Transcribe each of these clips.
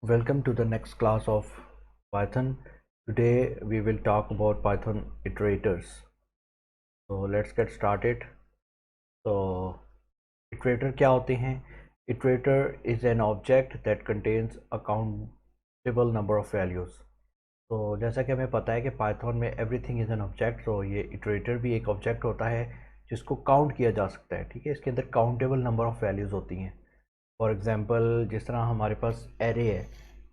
Welcome to the next class of Python. Today we will talk about Python iterators. So let's get started. So iterator क्या होते हैं? Iterator is an object that contains a countable number of values. तो जैसा कि हमें पता है कि Python में everything is an object, तो ये iterator भी एक object होता है जिसको काउंट किया जा सकता है। ठीक है, इसके अंदर काउंटेबल नंबर ऑफ वैल्यूज़ होती हैं। फॉर एग्जांपल जिस तरह हमारे पास एरे है,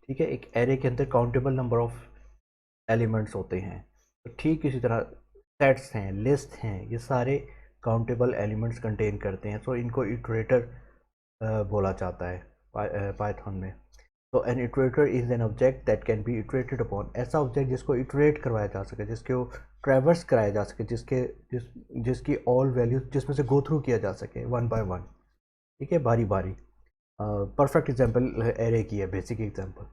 ठीक है, एक एरे के अंदर काउंटेबल नंबर ऑफ एलिमेंट्स होते हैं। तो ठीक इसी तरह सेट्स हैं, लिस्ट हैं, ये सारे काउंटेबल एलिमेंट्स कंटेन करते हैं। सो इनको इटरेटर बोला जाता है पाइथन में। तो an iterator is an object that can be iterated upon, ऐसा ऑब्जेक्ट जिसको इटरेट करवाया जा सके, जिसको ट्रैवर्स कराया जा सके, जिसकी ऑल वैल्यूज जिसमें से गो थ्रू किया जा सके वन बाय वन। ठीक है, बारी बारी। परफेक्ट एग्जांपल एरे की है, बेसिक एग्जांपल।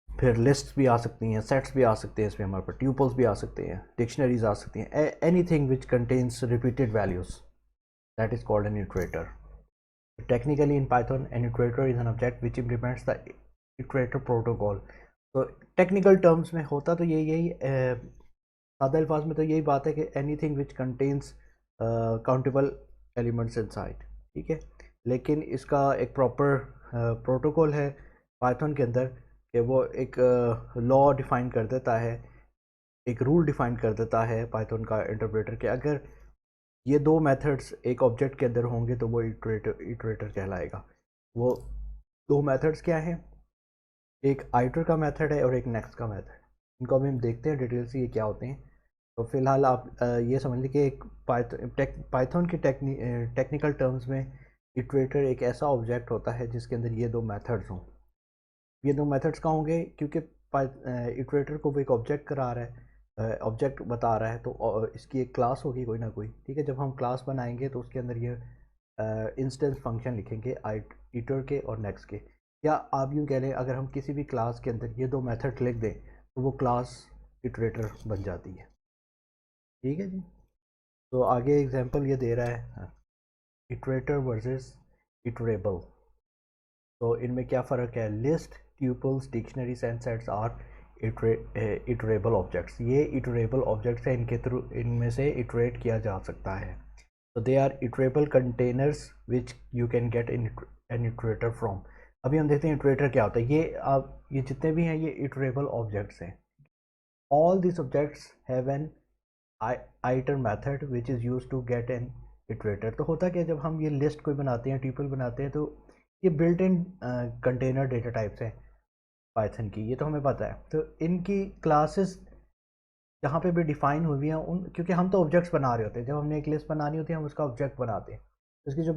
फिर लिस्ट भी आ सकती हैं, सेट्स भी आ सकते हैं, इसमें हमारे पास ट्यूपल्स भी आ सकते हैं, डिक्शनरीज आ सकती हैं, anything which contains repeated values, that is called an iterator. Technically in Python an iterator is an object which implements the iterator protocol. तो टेक्निकल टर्म्स में होता तो यही सादा अल्फाज में तो यही बात है कि anything which contains countable elements inside. ठीक है, लेकिन इसका एक प्रॉपर प्रोटोकॉल है पाइथन के अंदर कि वो एक लॉ डिफाइन कर देता है, एक रूल डिफाइन कर देता है पाइथन का इंटरप्रेटर के अगर ये दो मेथड्स एक ऑब्जेक्ट के अंदर होंगे तो वो इटरेटर कहलाएगा। वो दो मेथड्स क्या हैं? एक आइटर का मेथड है और एक नेक्स्ट का मेथड। इनको अभी हम देखते हैं डिटेल से ये क्या होते हैं। तो फिलहाल आप ये समझ लीजिए कि एक पाइथन के टेक्निकल टर्म्स में इटरेटर एक ऐसा ऑब्जेक्ट होता है जिसके अंदर ये दो मेथड्स हों। ये दो मेथड्स का होंगे क्योंकि इटरेटर को वो एक ऑब्जेक्ट करा रहा है, ऑब्जेक्ट बता रहा है, तो इसकी एक क्लास होगी कोई ना कोई। ठीक है, जब हम क्लास बनाएंगे तो उसके अंदर ये इंस्टेंस फंक्शन लिखेंगे ईटर के और नेक्स्ट के। या आप यूँ कह लें, अगर हम किसी भी क्लास के अंदर ये दो मेथड लिख दें तो वो क्लास इटरेटर बन जाती है। ठीक है जी। तो आगे एग्जांपल ये दे रहा है इटरेटर वर्सेस इटरेबल। तो इनमें क्या फ़र्क है? List, tuples, dictionaries and sets are iterable objects. ये इटरेबल ऑब्जेक्ट्स हैं, इनके थ्रू इनमें से इटरेट किया जा सकता है। तो they are iterable containers which you can get an iterator from. अभी हम देखते हैं इटरेटर क्या होता है। ये जितने भी हैं ये इटरेबल ऑब्जेक्ट्स हैं। All this objects have an iter method which is use to get an iterator. तो होता क्या, जब हम ये लिस्ट कोई बनाते हैं, ट्यूपल बनाते हैं, तो ये built in container data types हैं पाइथन की, ये तो हमें पता है। तो इनकी क्लासेस जहाँ पे भी डिफाइन हुई हैं उन, क्योंकि हम तो ऑब्जेक्ट्स बना रहे होते हैं, जब हमने एक लिस्ट बनानी होती है हम उसका ऑब्जेक्ट बनाते हैं। उसकी जो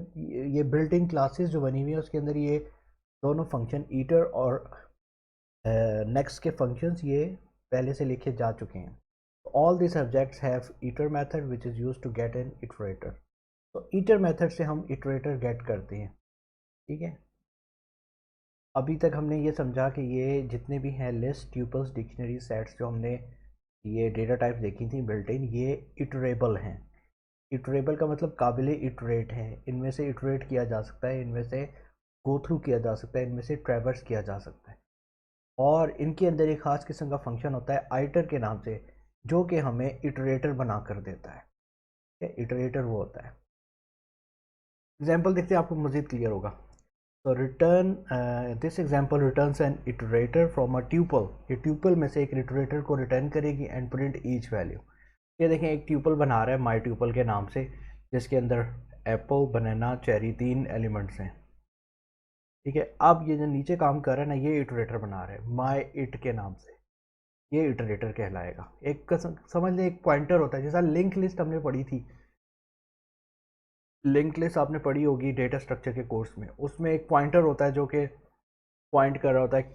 ये बिल्ट इन क्लासेस जो बनी हुई है उसके अंदर ये दोनों फंक्शन ईटर और नेक्स्ट के फंक्शंस ये पहले से लिखे जा चुके हैं। All this objects have iter method which is use to get an iterator. तो ईटर मेथड से हम इटरेटर गेट करते हैं। ठीक है, अभी तक हमने ये समझा कि ये जितने भी हैं लिस्ट, ट्यूपल्स, डिक्शनरी, सेट्स, जो हमने ये डेटा टाइप देखी थी बिल्ट इन, ये इटरेबल हैं। इटरेबल का मतलब काबिल इटरेट है, इनमें से इटरेट किया जा सकता है, इनमें से गो थ्रू किया जा सकता है, इनमें से ट्रैवर्स किया जा सकता है। और इनके अंदर एक ख़ास किस्म का फंक्शन होता है आइटर के नाम से, जो कि हमें इटरेटर बना कर देता है। इटरेटर वो होता है। एग्जाम्पल देखते हैं, आपको मज़ीद क्लियर होगा। तो return this example returns an iterator from a tuple. ये ट्यूपल में से एक इटरेटर को रिटर्न करेगी एंड प्रिंट ईच वैल्यू। ये देखें, एक ट्यूपल बना रहा है माई ट्यूपल के नाम से, जिसके अंदर एप्पल, बनाना, चेरी, 3 एलिमेंट्स हैं। ठीक है, अब ये जो नीचे काम कर रहा है ना, ये इटरेटर बना रहा है माई इट के नाम से, ये इटरेटर कहलाएगा। एक समझ लें, एक पॉइंटर होता है, जैसा लिंक लिस्ट हमने पढ़ी थी। लिंक लिस्ट आपने पढ़ी होगी डेटा स्ट्रक्चर के कोर्स में, उसमें एक पॉइंटर होता है जो कि पॉइंट कर रहा होता है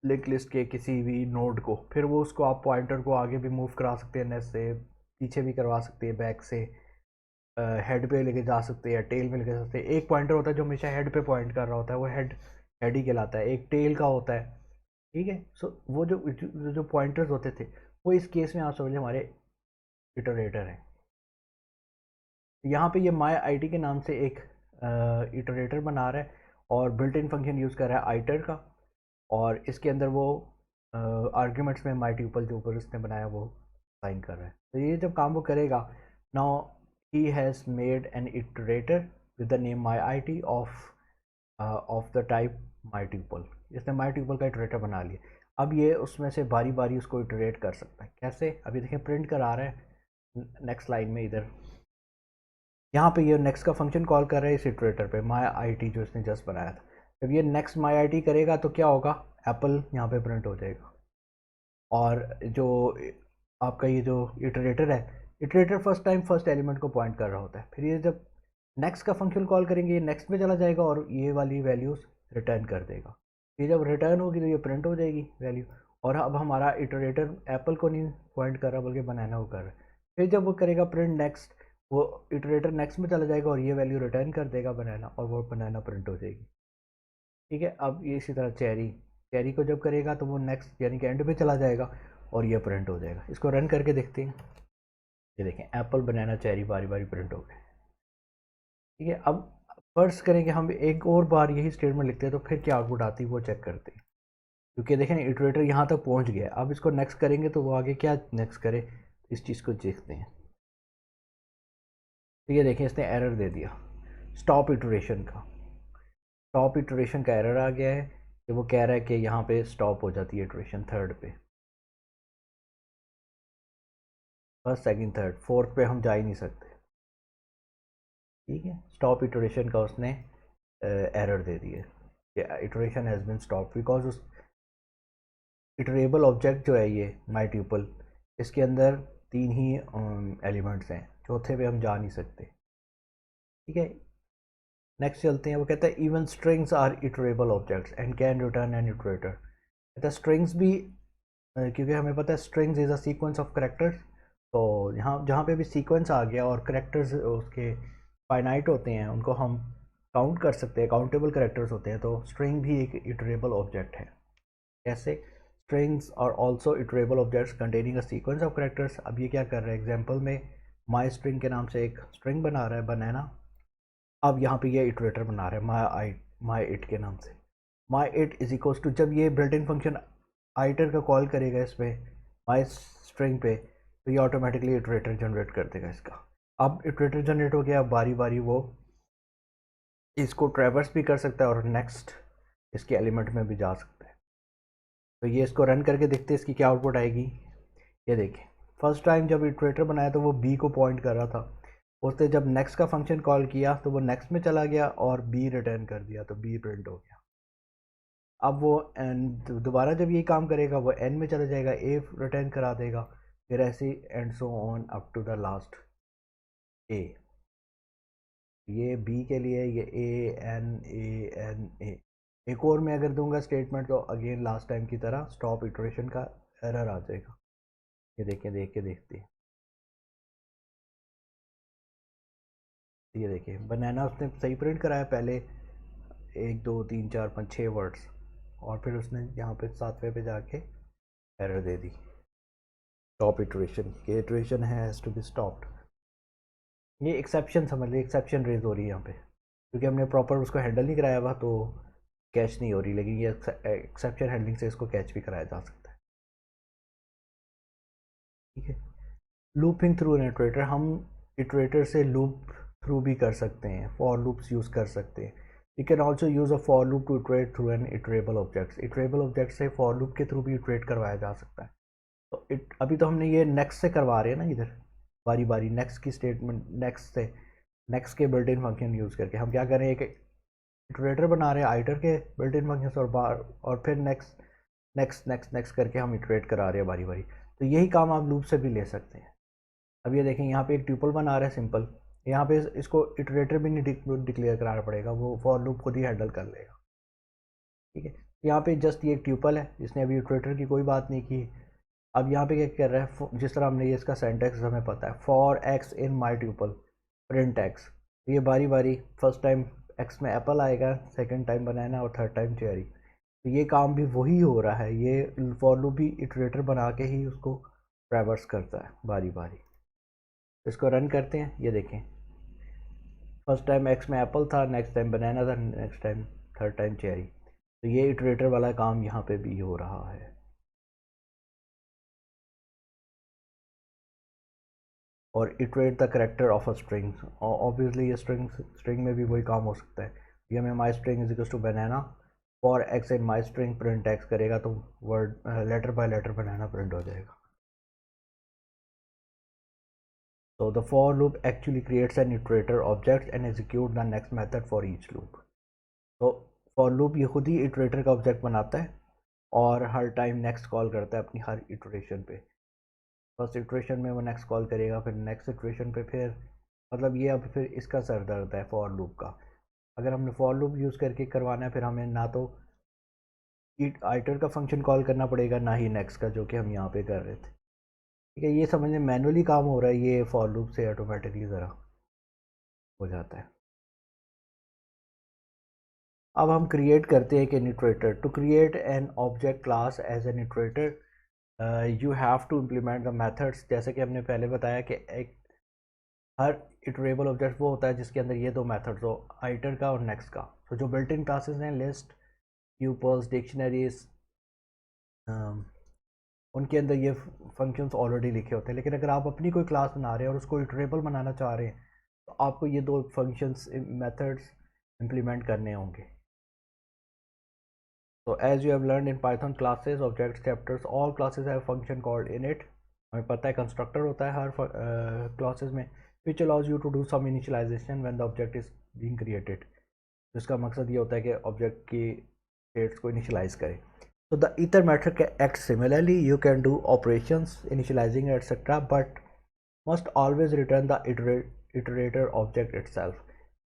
लिंक लिस्ट के किसी भी नोड को। फिर वो उसको आप पॉइंटर को आगे भी मूव करा सकते हैं, नेक्स्ट से पीछे भी करवा सकते हैं, बैक से हेड पे लेके जा सकते हैं, टेल में लेके जा सकते हैं। एक पॉइंटर होता है जो हमेशा हेड पे पॉइंट कर रहा होता है, वो हेड ही कहलाता है। एक टेल का होता है। ठीक है, सो वो जो पॉइंटर्स होते थे, वो इस केस में आप समझ लें हमारे इटरेटर हैं। यहाँ पे ये माई आईडी के नाम से एक इटरेटर बना रहा है और बिल्ट इन फंक्शन यूज़ कर रहा है आइटर का। और इसके अंदर वो आर्ग्यूमेंट्स में माई ट्यूपल जो ऊपर उसने बनाया वो साइन कर रहा है। तो ये जब काम वो करेगा, now he has made an iterator with the name my I T of the type my tuple. इसने माई ट्यूपल का इटरेटर बना लिया। अब ये उसमें से बारी बारी उसको इटरेट कर सकता है। कैसे? अभी देखें, प्रिंट करा रहा है नेक्स्ट लाइन में, इधर यहाँ पे ये नेक्स्ट का फंक्शन कॉल कर रहा है इस इटरेटर पे, माई आई टी जो इसने जस्ट बनाया था। जब ये नेक्स्ट माई आई टी करेगा तो क्या होगा, एप्पल यहाँ पे प्रिंट हो जाएगा। और जो आपका ये जो इटरेटर है, iterator first time first element को पॉइंट कर रहा होता है। फिर ये जब नेक्स्ट का फंक्शन कॉल करेंगे, ये नेक्स्ट में चला जाएगा और ये वाली वैल्यूज़ रिटर्न कर देगा। ये जब रिटर्न होगी तो ये प्रिंट हो जाएगी वैल्यू। और अब हमारा इटरेटर एप्पल को नहीं पॉइंट कर रहा बल्कि बनाना को कर रहा है। फिर जब वो करेगा प्रिंट नेक्स्ट, वो इटरेटर नेक्स्ट में चला जाएगा और ये वैल्यू रिटर्न कर देगा बनाना, और वो बनाना प्रिंट हो जाएगी। ठीक है। अब ये इसी तरह चेरी को जब करेगा तो वो नेक्स्ट यानी कि एंड पे चला जाएगा और ये प्रिंट हो जाएगा। इसको रन करके देखते हैं। ये देखें, एप्पल बनाना चेरी बारी बारी प्रिंट हो गए। ठीक है। अब फर्स्ट करेंगे हम एक और बार यही स्टेटमेंट लिखते हैं तो फिर क्या आउटपुट आती है वो चेक करते हैं। क्योंकि देखें इटरेटर यहाँ तक पहुँच गया। अब इसको नेक्स्ट करेंगे तो वो आगे क्या नेक्स्ट करे, इस चीज़ को देखते हैं। तो ये देखें, इसने एरर दे दिया स्टॉप इटरेशन का एरर आ गया है कि वो कह रहा है कि यहाँ पे स्टॉप हो जाती है इटरेशन थर्ड पे। फर्स्ट सेकंड थर्ड फोर्थ पे हम जा ही नहीं सकते। ठीक है। स्टॉप इटरेशन का उसने एरर दे दिया कि iteration has been stop because उस इटरेबल ऑब्जेक्ट जो है ये माई ट्यूपल, इसके अंदर 3 ही एलिमेंट्स हैं, चौथे पे हम जा नहीं सकते। ठीक है। नेक्स्ट चलते हैं। वो कहता है even strings are iterable objects and can return an iterator. कहता है स्ट्रिंग्स भी, क्योंकि हमें पता है strings is a sequence of characters. तो यहाँ जहाँ पे भी सीक्वेंस आ गया और करेक्टर्स उसके फाइनाइट होते हैं, उनको हम काउंट कर सकते हैं, काउंटेबल करेक्टर्स होते हैं, तो स्ट्रिंग भी एक इटरेबल ऑब्जेक्ट है। कैसे? Strings are also iterable objects containing a sequence of characters. अब ये क्या कर रहा है, एग्जाम्पल में माई स्ट्रिंग के नाम से एक स्ट्रिंग बना रहा है बनाना। अब यहाँ पे ये इटरेटर बना रहा है माई इट के नाम से। My it is equals to, जब ये बिल्ट इन फंक्शन आइटर का कॉल करेगा इस पर माई स्ट्रिंग पे, तो ये ऑटोमेटिकली इटरेटर जनरेट कर देगा इसका। अब इटरेटर जनरेट हो गया, अब बारी बारी वो इसको ट्रैवर्स भी कर सकता है और नेक्स्ट इसके एलिमेंट में भी जा सकता है। तो ये इसको रन करके देखते हैं इसकी क्या आउटपुट आएगी। ये देखें, फर्स्ट टाइम जब इटरेटर बनाया तो वो बी को पॉइंट कर रहा था, उसने जब नेक्स्ट का फंक्शन कॉल किया तो वो नेक्स्ट में चला गया और बी रिटर्न कर दिया, तो बी प्रिंट हो गया। अब वो दोबारा जब ये काम करेगा वो एन में चला जाएगा, ए रिटर्न करा देगा, फिर ऐसे and so on up to the last A. ये बी के लिए ये ए। एक और मैं अगर दूंगा स्टेटमेंट तो अगेन लास्ट टाइम की तरह स्टॉप इटरेशन का एरर आ जाएगा। ये देखें, देख के देखते हैं। ये देखिए, बनाना उसने सही प्रिंट कराया पहले 1 2 3 4 5 6 वर्ड्स, और फिर उसने यहाँ पे 7वें पे जाके एरर दे दी स्टॉप इटरेशन। ये iteration has to be stopped. ये एक्सेप्शन समझ लीजिए, एक्सेप्शन रेज हो रही है यहाँ पे, क्योंकि हमने प्रॉपर उसको हैंडल नहीं कराया हुआ तो कैच नहीं हो रही, लेकिन ये एक्सेप्शन हैंडलिंग से इसको कैच भी कराया जा सकता है। ठीक है। लूपिंग थ्रू एन इटरेटर, हम इटरेटर से लूप थ्रू भी कर सकते हैं, फॉर लूप्स यूज़ कर सकते हैं। You can also use a for loop to iterate through an iterable objects. Iterable object से फॉर लूप के थ्रू भी इटरेट करवाया जा सकता है। तो अभी तो हमने ये नेक्स्ट से करवा रहे हैं ना, इधर बारी बारी नेक्स्ट की स्टेटमेंट, नेक्स्ट से नेक्स्ट के बिल्ट इन फंक्शन यूज़ करके हम क्या कर रहे हैं, एक इटरेटर बना रहे हैं आइटर के बिल्ट इन फंक्शन और फिर नेक्स्ट नेक्स्ट नेक्स्ट नेक्स्ट करके हम इटरेट करा रहे हैं बारी बारी। तो यही काम आप लूप से भी ले सकते हैं। अब ये देखें, यहाँ पे एक ट्यूपल बना रहा है सिंपल, यहाँ पे इसको इटरेटर भी नहीं डिक्लेयर कराना पड़ेगा, वो फॉर लूप खुद ही हैंडल कर लेगा। ठीक है। यहाँ पे जस्ट ये एक ट्यूपल है, इसने अभी इटरेटर की कोई बात नहीं की। अब यहाँ पे क्या कर रहा है, जिस तरह हमने ये इसका सेंटेक्स हमें पता है, for x in my tuple print x. ये बारी बारी फर्स्ट टाइम एक्स में एप्पल आएगा, सेकंड टाइम बनाना और थर्ड टाइम चेरी। तो ये काम भी वही हो रहा है, ये फॉर लूप भी इटरेटर बना के ही उसको ट्रैवर्स करता है बारी बारी। इसको रन करते हैं। ये देखें, फर्स्ट टाइम एक्स में एप्पल था, नेक्स्ट टाइम बनाना था, next time third time cherry. तो ये इटरेटर वाला काम यहाँ पे भी हो रहा है। और iterate the character of a string, obviously ये स्ट्रिंग में भी वही काम हो सकता है। ये हमें my string is equals to banana for x in my string print x करेगा तो word letter by letter banana print हो जाएगा। So the for loop actually creates an iterator object and execute the next method for each loop. तो for loop ये खुद ही iterator का object बनाता है और हर टाइम नेक्स्ट कॉल करता है अपनी हर इटरेशन पे। फर्स्ट इटरेशन में वो नेक्स्ट कॉल करेगा, फिर नेक्स्ट इटरेशन पे फिर मतलब ये अब फिर इसका सर दर्द है फॉर लूप का। अगर हमने फॉर लूप यूज़ करके करवाना है फिर हमें ना तो आइटर का फंक्शन कॉल करना पड़ेगा ना ही नेक्स्ट का, जो कि हम यहाँ पे कर रहे थे। ठीक है, ये समझने मैनुअली काम हो रहा है, ये फॉर लूप से ऑटोमेटिकली ज़रा हो जाता है। अब हम क्रिएट करते हैं एक iterator. To create an object class as an iterator you have to implement the methods. जैसे कि हमने पहले बताया कि एक हर इटरेबल ऑब्जेक्ट वो होता है जिसके अंदर ये दो मेथड्स हो, आइटर का और नेक्स्ट का। तो जो बिल्ट इन क्लासेस हैं, लिस्ट, ट्यूपल्स, डिक्शनरीज, उनके अंदर ये फंक्शंस ऑलरेडी लिखे होते हैं। लेकिन अगर आप अपनी कोई क्लास बना रहे हैं और उसको इटरेबल बनाना चाह रहे हैं तो आपको ये दो फंक्शंस मेथड्स इम्प्लीमेंट करने होंगे। So as you have learned in Python, classes, objects, chapters, all classes have function called init. हमें पता है कंस्ट्रक्टर होता है हर क्लासेस में, which allows you to do some initialization when the object is being created. जिसका मकसद ये होता है कि ऑब्जेक्ट की स्टेट्स को इनिशियलाइज करे। So the ether method can act similarly. You can do operations, initializing, etc. But must always return the iterator object itself.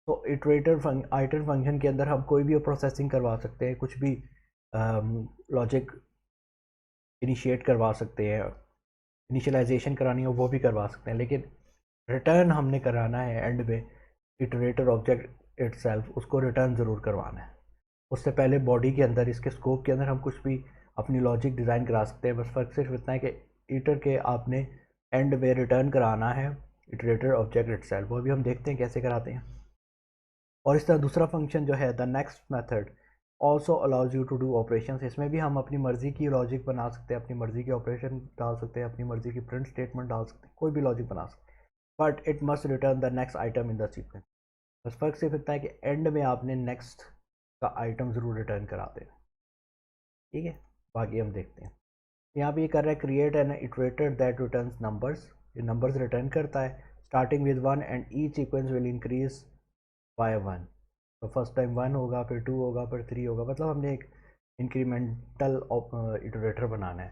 तो आइटर फंक्शन के अंदर हम कोई भी प्रोसेसिंग करवा सकते हैं, कुछ भी लॉजिक इनिशिएट करवा सकते हैं, इनिशियलाइजेशन करानी हो वो भी करवा सकते हैं, लेकिन रिटर्न हमने कराना है एंड में इटरेटर ऑब्जेक्ट इटसेल्फ, उसको रिटर्न ज़रूर करवाना है। उससे पहले बॉडी के अंदर, इसके स्कोप के अंदर हम कुछ भी अपनी लॉजिक डिज़ाइन करा सकते हैं। बस फ़र्क सिर्फ इतना है कि ईटर के आपने एंड में रिटर्न कराना है इटरेटर ऑब्जेक्ट इटसेल्फ। वो भी हम देखते हैं कैसे कराते हैं। और इस तरह दूसरा फंक्शन जो है the next method also allows you to do operation. इसमें भी हम अपनी मर्ज़ी की लॉजिक बना सकते हैं, अपनी मर्ज़ी की ऑपरेशन डाल सकते हैं, अपनी मर्ज़ी की प्रिंट स्टेटमेंट डाल सकते हैं, कोई भी लॉजिक बना सकते हैं। But it must return the next item in the sequence. बस फ़र्क सिर्फ इतना है कि एंड में आपने नेक्स्ट का आइटम ज़रूर रिटर्न कराते हैं। ठीक है, बाकी हम देखते हैं। यहाँ पे ये कर रहा है create an iterator that returns numbers. ये नंबर्स रिटर्न करता है starting with 1 and each sequence will increase by 1। तो फर्स्ट टाइम 1 होगा, फिर 2 होगा, फिर 3 होगा। मतलब हमने एक इंक्रीमेंटल इटरेटर बनाना है।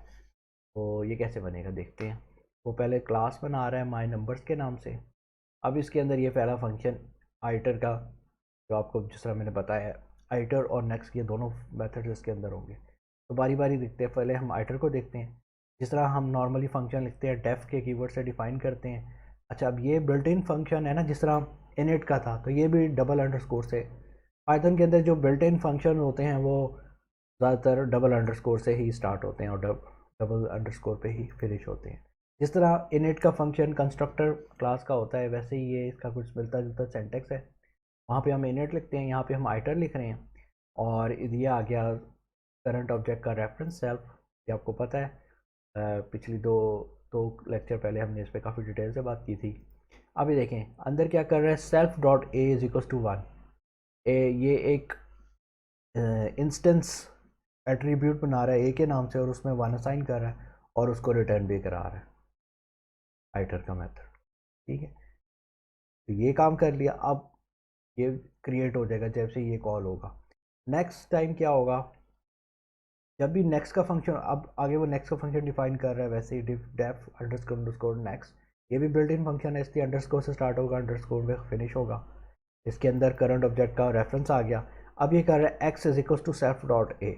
तो ये कैसे बनेगा देखते हैं। वो पहले क्लास बना रहा है माई नंबर्स के नाम से। अब इसके अंदर ये पहला फंक्शन आइटर का, जो आपको जिस तरह मैंने बताया है, आइटर और नेक्स्ट ये दोनों मेथड्स इसके अंदर होंगे। तो बारी बारी देखते हैं। पहले हम आइटर को देखते हैं। जिस तरह हम नॉर्मली फंक्शन लिखते हैं डेफ के कीवर्ड से डिफाइन करते हैं। अच्छा, अब ये बिल्ट इन फंक्शन है ना, जिस तरह इनिट का था, तो ये भी डबल अंडरस्कोर से। पाइथन के अंदर जो बिल्ट इन फंक्शन होते हैं वो ज़्यादातर डबल अंडरस्कोर से ही स्टार्ट होते हैं और डबल अंडरस्कोर पे ही फिनिश होते हैं। जिस तरह इनिट का फंक्शन कंस्ट्रक्टर क्लास का होता है, वैसे ही ये इसका कुछ मिलता जुलता सेंटेक्स है। वहाँ पे हम इनिट लिखते हैं, यहाँ पे हम आइटर लिख रहे हैं। और ये आ गया करंट ऑब्जेक्ट का रेफरेंस सेल्फ, ये आपको पता है। पिछली दो लेक्चर पहले हमने इस पर काफ़ी डिटेल से बात की थी। अभी देखें अंदर क्या कर रहा है, self dot a is equal to 1। ये एक इंस्टेंस एट्रीब्यूट बना रहा है ए के नाम से और उसमें 1 असाइन कर रहा है और उसको रिटर्न भी करा रहा है, आइटर का मेथड। ठीक है, तो ये काम कर लिया। अब ये क्रिएट हो जाएगा जैसे ये कॉल होगा। नेक्स्ट टाइम क्या होगा, जब भी नेक्स्ट का फंक्शन, अब आगे वो नेक्स्ट का फंक्शन डिफाइन कर रहा है, वैसे ही डेफ अंडरस्कोर नेक्स्ट, ये भी बिल्ट इन फंक्शन है, इसलिए अंडरस्कोर से स्टार्ट होगा, अंडरस्कोर में फिनिश होगा। इसके अंदर करंट ऑब्जेक्ट का रेफरेंस आ गया। अब ये कर रहा है x is equal to self dot a.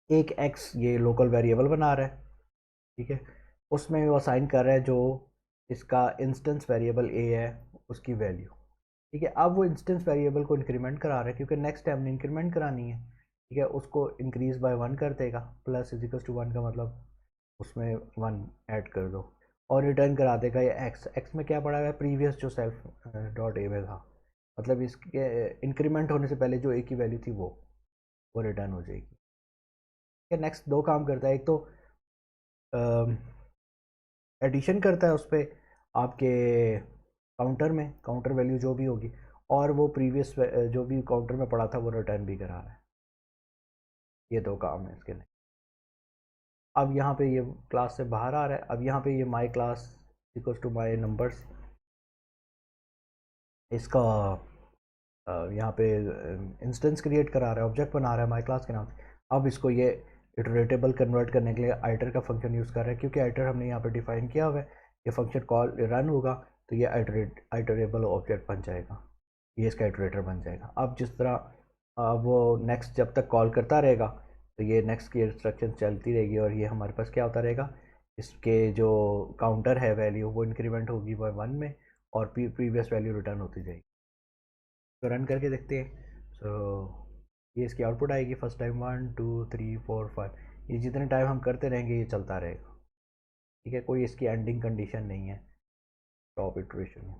एक एक्स ये लोकल वेरिएबल बना रहा है, ठीक है, उसमें वो असाइन कर रहा है जो इसका इंस्टेंस वेरिएबल ए है उसकी वैल्यू। ठीक है, अब वो इंस्टेंस वेरिएबल को इंक्रीमेंट करा रहा है क्योंकि नेक्स्ट टाइम ने इंक्रीमेंट करानी है। ठीक है, उसको इंक्रीज बाय 1 कर देगा, प्लस इज इक्वल टू 1 का मतलब उसमें 1 ऐड कर दो और रिटर्न करा देगा ये एक्स। एक्स में क्या पड़ा हुआ है, प्रीवियस जो सेल्फ डॉट ए में था, मतलब इसके इंक्रीमेंट होने से पहले जो ए की वैल्यू थी वो। वो रिटर्न हो जाएगी। नेक्स्ट दो काम करता है, एक तो एडिशन करता है उस पर आपके काउंटर में, काउंटर वैल्यू जो भी होगी, और वो प्रीवियस जो भी काउंटर में पड़ा था वो रिटर्न भी करा रहा है। ये दो काम है इसके। अब यहाँ पे ये क्लास से बाहर आ रहा है। अब यहाँ पे ये my class equal to my numbers, इसका यहाँ पे इंस्टेंस क्रिएट करा रहा है, ऑब्जेक्ट बना रहा है माई क्लास के नाम से। अब इसको ये इटरेटेबल कन्वर्ट करने के लिए आइटर का फंक्शन यूज़ कर रहा है, क्योंकि आइटर हमने यहाँ पे डिफाइन किया हुआ है। ये फंक्शन कॉल रन होगा तो ये आइटरेबल ऑब्जेक्ट बन जाएगा, ये इसका इटरेटर बन जाएगा। अब जिस तरह वो नेक्स्ट जब तक कॉल करता रहेगा तो ये नेक्स्ट की इंस्ट्रक्शन चलती रहेगी, और ये हमारे पास क्या होता रहेगा, इसके जो काउंटर है वैल्यू वो इंक्रीमेंट होगी बाय 1 में, और प्रीवियस वैल्यू रिटर्न होती जाएगी। तो रन करके देखते हैं। ये इसकी आउटपुट आएगी फर्स्ट टाइम 1 2 3 4 5, ये जितने टाइम हम करते रहेंगे ये चलता रहेगा। ठीक है, कोई इसकी एंडिंग कंडीशन नहीं है स्टॉप इटरेशन।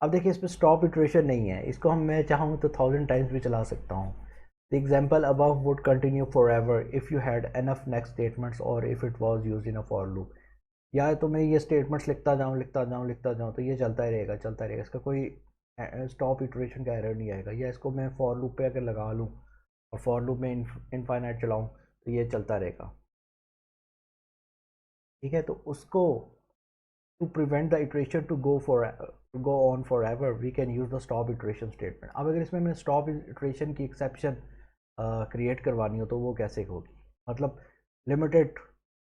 अब देखिए इसमें स्टॉप इटरेशन नहीं है, इसको हम मैं चाहूँ तो 1000 टाइम्स भी चला सकता हूँ। The example above would continue forever if you had enough next statements or if it was used in a for loop। या तो मैं ये स्टेटमेंट्स लिखता जाऊँ लिखता जाऊँ लिखता जाऊँ तो ये चलता ही रहेगा चलता रहेगा, इसका कोई स्टॉप इटरेशन का एरर नहीं आएगा। या इसको मैं फॉर लूप पे अगर लगा लूँ और फॉर लूप में इनफाइनाइट चलाऊँ तो ये चलता रहेगा। ठीक है, तो उसको to prevent the iteration to go on forever we can use the stop iteration statement। अब अगर इसमें मैं stop iteration की एक्सेप्शन क्रिएट करवानी हो तो वो कैसे होगी, मतलब लिमिटेड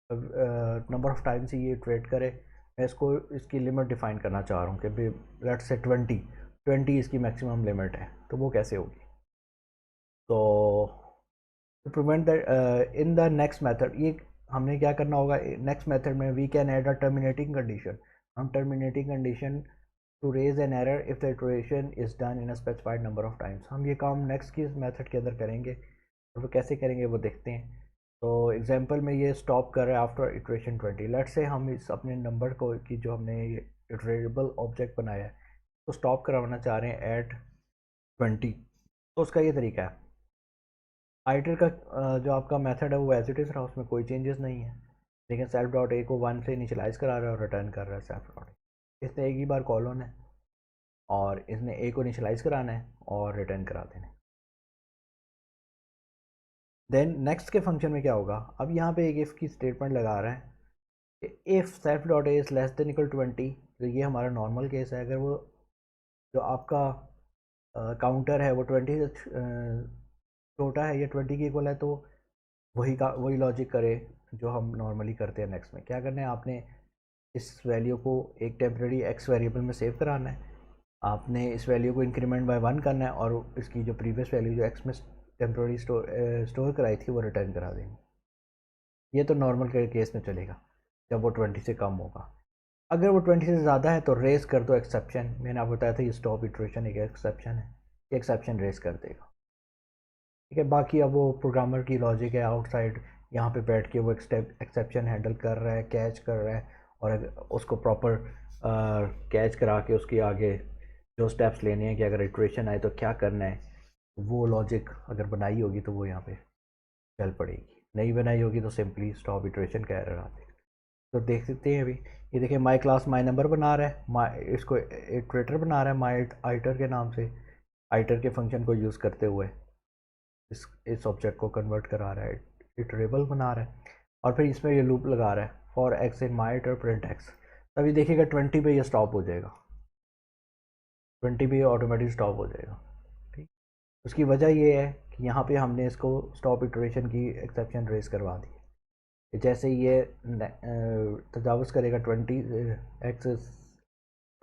नंबर ऑफ टाइम्स ही ये इटरेट करे। मैं इसको इसकी लिमिट डिफाइन करना चाह रहा हूँ कि लेट्स से 20 इसकी मैक्सिमम लिमिट है, तो वो कैसे होगी। तो to prevent that in the next method, ये हमने क्या करना होगा नेक्स्ट मेथड में, we can add a terminating condition. हम terminating condition to raise an error if the iteration is done in a specified number of times, हम ये काम नेक्स्ट की मेथड के अंदर करेंगे। तो वो कैसे करेंगे वो देखते हैं। तो एग्जांपल में ये स्टॉप कर रहा है आफ्टर इटरेशन 20। लेट्स से हम इस अपने नंबर को की जो हमने ये इटरेबल ऑब्जेक्ट बनाया है तो स्टॉप करवाना चाह रहे हैं एट 20। तो उसका ये तरीका है, आइटर का जो आपका मेथड है वो एज इट इज़ रहा, उसमें कोई चेंजेस नहीं है, लेकिन सेल्फ डॉट ए को 1 से इनिशियलाइज करा रहा है और रिटर्न कर रहा है सेल्फ डॉट ए। इसने एक ही बार कॉल होना है और इसने ए को इनिशियलाइज कराना है और रिटर्न करा देना है। देन नेक्स्ट के फंक्शन में क्या होगा, अब यहाँ पे एक इफ़ की स्टेटमेंट लगा रहा है कि if self dot A is less than equal 20। तो ये हमारा नॉर्मल केस है, अगर वो जो आपका काउंटर है वो 20 से छोटा है या 20 की इक्वल है तो वही लॉजिक करे जो हम नॉर्मली करते हैं। नेक्स्ट में क्या करना है, आपने इस वैल्यू को एक टेम्प्रेरी एक्स वेरिएबल में सेव कराना है, आपने इस वैल्यू को इंक्रीमेंट बाय 1 करना है और इसकी जो प्रीवियस वैल्यू जो एक्स में टेम्प्रेरी स्टोर कराई थी वो रिटर्न करा देंगे। ये तो नॉर्मल के केस में चलेगा जब वो 20 से कम होगा। अगर वो 20 से ज़्यादा है तो रेस कर दो एक्सेप्शन। मैंने आपको बताया था ये स्टॉप इटरेशन एक एक्सेप्शन है, ये एक्सेप्शन रेस कर देगा। ठीक है, बाकी अब वो प्रोग्रामर की लॉजिक है आउटसाइड, यहाँ पे बैठ के वो एक्सेप्शन हैंडल कर रहा है, कैच कर रहा है, और उसको प्रॉपर कैच करा के उसके आगे जो स्टेप्स लेने हैं कि अगर इटरेशन आए तो क्या करना है, वो लॉजिक अगर बनाई होगी तो वो यहाँ पे चल पड़ेगी, नहीं बनाई होगी तो सिंपली स्टॉप इटरेशन का एरर आते। तो देख सकते हैं अभी ये देखिए माई क्लास माई नंबर बना रहा है, माई इसको इटरेटर बना रहा है माई आइटर के नाम से, आइटर के फंक्शन को यूज़ करते हुए इस ऑब्जेक्ट को कन्वर्ट करा रहा है, इटरेबल बना रहा है, और फिर इसमें ये लूप लगा रहा है for x in my hitter print x. तभी देखिएगा 20 पे ये स्टॉप हो जाएगा, 20 पे ये ऑटोमेटिक स्टॉप हो जाएगा। ठीक, उसकी वजह ये है कि यहाँ पे हमने इसको स्टॉप इटरेशन की एक्सेप्शन रेस करवा दी। जैसे ही ये तजावज़ करेगा 20 एक्स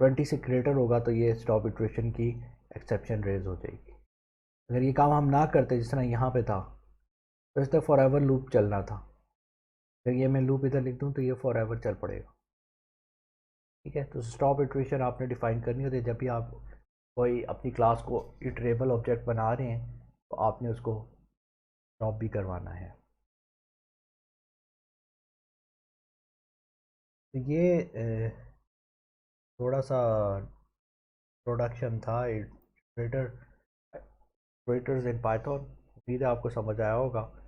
20 से ग्रेटर होगा तो ये स्टॉप इटरेशन की एक्सेप्शन रेज हो जाएगी। अगर ये काम हम ना करते जिस तरह यहाँ पे था तो इस तरह फॉर एवर लूप चलना था, अगर ये मैं लूप इधर लिख दूँ तो ये फॉर एवर चल पड़ेगा। ठीक है, तो स्टॉप इटरेशन आपने डिफाइन करनी होती है जब भी आप कोई अपनी क्लास को इटरेबल ऑब्जेक्ट बना रहे हैं तो आपने उसको स्टॉप भी करवाना है। तो ये थोड़ा सा प्रोडक्शन था इटरेटर्स इन पाइथन। उम्मीद है आपको समझ आया होगा।